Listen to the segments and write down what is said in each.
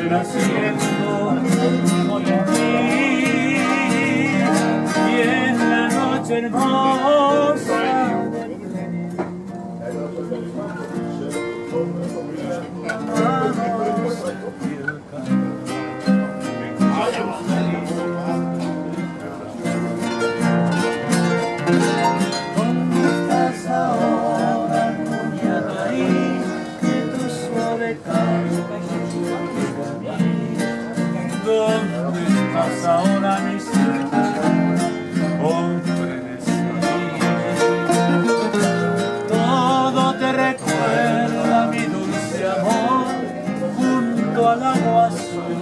renaciendo hoy en mí, y en la noche hermosa ¿dónde estás ahora, cuñada ahí? Que tu suave canto llega a mí. ¿Dónde estás ahora, mi cielo? Hombre de todo te recuerda mi dulce amor junto al agua azul.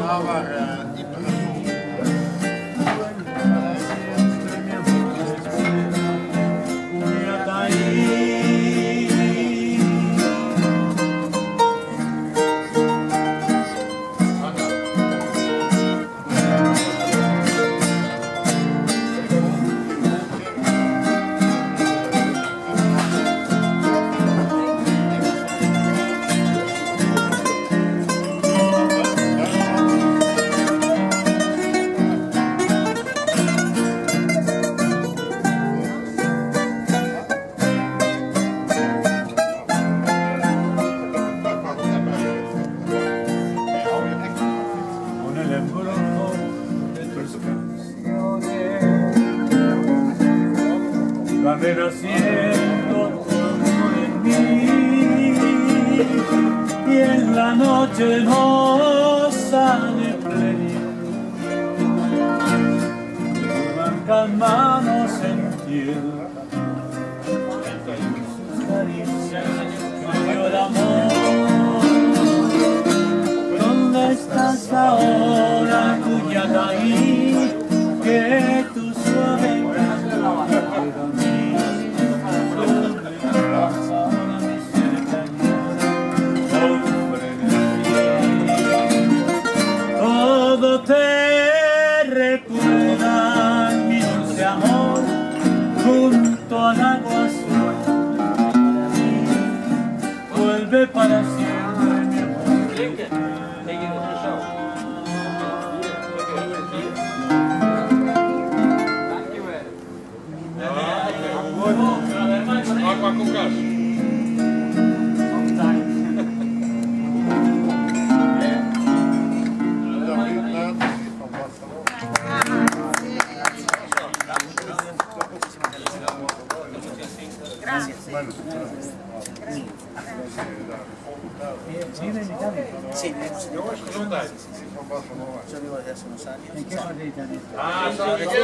Va renaciendo todo en mí, y en la noche hermosa de plenitud tus blancas manos en tierra, sus caricias dio el amor. ¿Dónde estás ahora, Cuyataí? Que tu suave todo te recuerda mi dulce amor junto al agua azul. Vuelve para siempre, mi amor. Agua con gas. Gracias. ¿Sí, de Italia? Sí, Yo vivo desde hace unos años. ¿En qué parte de Italia? Ah, ¿sabes qué?